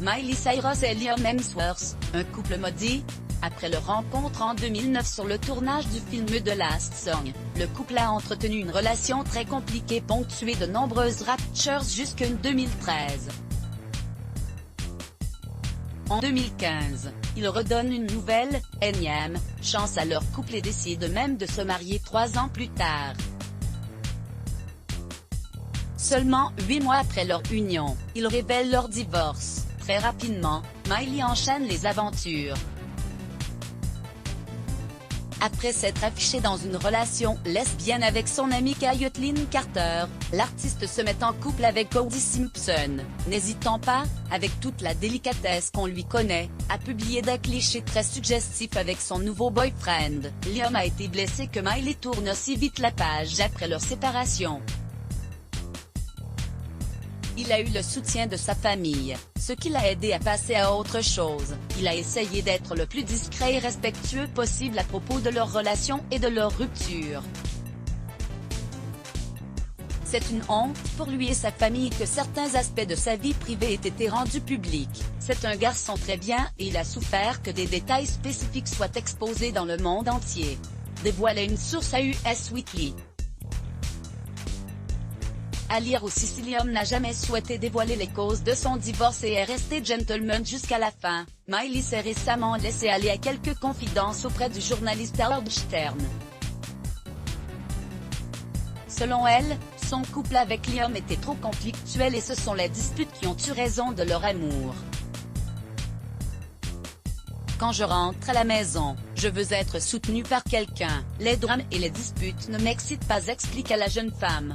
Miley Cyrus et Liam Hemsworth, un couple maudit. Après leur rencontre en 2009 sur le tournage du film The Last Song, le couple a entretenu une relation très compliquée ponctuée de nombreuses raptures jusqu'en 2013. En 2015, ils redonnent une nouvelle, énième, chance à leur couple et décident même de se marier 3 ans plus tard. Seulement 8 mois après leur union, ils révèlent leur divorce. Très rapidement, Miley enchaîne les aventures. Après s'être affichée dans une relation lesbienne avec son amie Caitlyn Carter, l'artiste se met en couple avec Cody Simpson, n'hésitant pas, avec toute la délicatesse qu'on lui connaît, à publier des clichés très suggestifs avec son nouveau boyfriend. Liam a été blessé que Miley tourne aussi vite la page après leur séparation. Il a eu le soutien de sa famille, ce qui l'a aidé à passer à autre chose. Il a essayé d'être le plus discret et respectueux possible à propos de leur relation et de leur rupture. C'est une honte pour lui et sa famille que certains aspects de sa vie privée aient été rendus publics. C'est un garçon très bien et il a souffert que des détails spécifiques soient exposés dans le monde entier. Dévoilait une source à US Weekly. À lire aussi, Liam n'a jamais souhaité dévoiler les causes de son divorce et est resté gentleman jusqu'à la fin. Miley s'est récemment laissé aller à quelques confidences auprès du journaliste Howard Stern. Selon elle, son couple avec Liam était trop conflictuel et ce sont les disputes qui ont eu raison de leur amour. Quand je rentre à la maison, je veux être soutenue par quelqu'un. Les drames et les disputes ne m'excitent pas, explique à la jeune femme.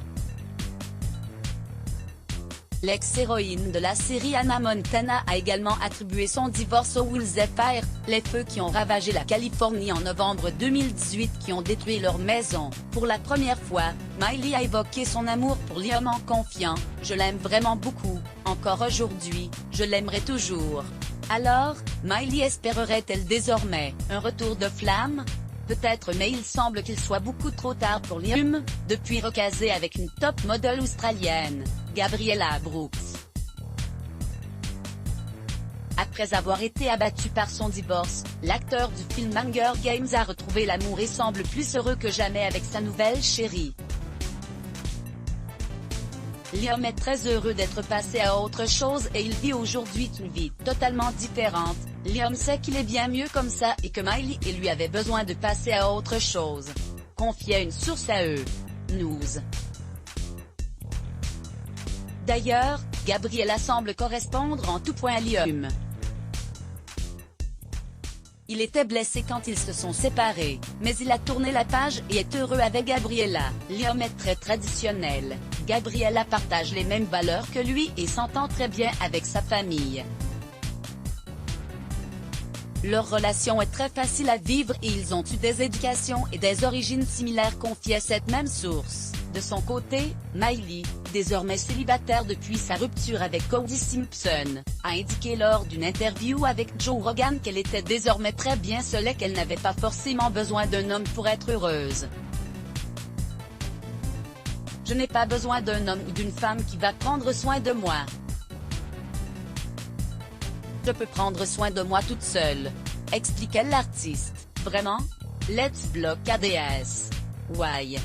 L'ex-héroïne de la série Hannah Montana a également attribué son divorce aux wildfires, les feux qui ont ravagé la Californie en novembre 2018 qui ont détruit leur maison. Pour la première fois, Miley a évoqué son amour pour Liam en confiant « Je l'aime vraiment beaucoup, encore aujourd'hui, je l'aimerai toujours ». Alors, Miley espérerait-elle désormais un retour de flamme? Peut-être, mais il semble qu'il soit beaucoup trop tard pour Liam, depuis recasé avec une top model australienne, Gabriella Brooks. Après avoir été abattu par son divorce, l'acteur du film Hunger Games a retrouvé l'amour et semble plus heureux que jamais avec sa nouvelle chérie. Liam est très heureux d'être passé à autre chose et il vit aujourd'hui une vie totalement différente. Liam sait qu'il est bien mieux comme ça et que Miley et lui avaient besoin de passer à autre chose. Confiait une source à eux. News. D'ailleurs, Gabriella semble correspondre en tout point à Liam. Il était blessé quand ils se sont séparés, mais il a tourné la page et est heureux avec Gabriella. Liam est très traditionnel. Gabriella partage les mêmes valeurs que lui et s'entend très bien avec sa famille. Leur relation est très facile à vivre et ils ont eu des éducations et des origines similaires, confiait cette même source. De son côté, Miley, désormais célibataire depuis sa rupture avec Cody Simpson, a indiqué lors d'une interview avec Joe Rogan qu'elle était désormais très bien seule et qu'elle n'avait pas forcément besoin d'un homme pour être heureuse. Je n'ai pas besoin d'un homme ou d'une femme qui va prendre soin de moi. Je peux prendre soin de moi toute seule, expliquait l'artiste. Vraiment? Let's block ADS. Why?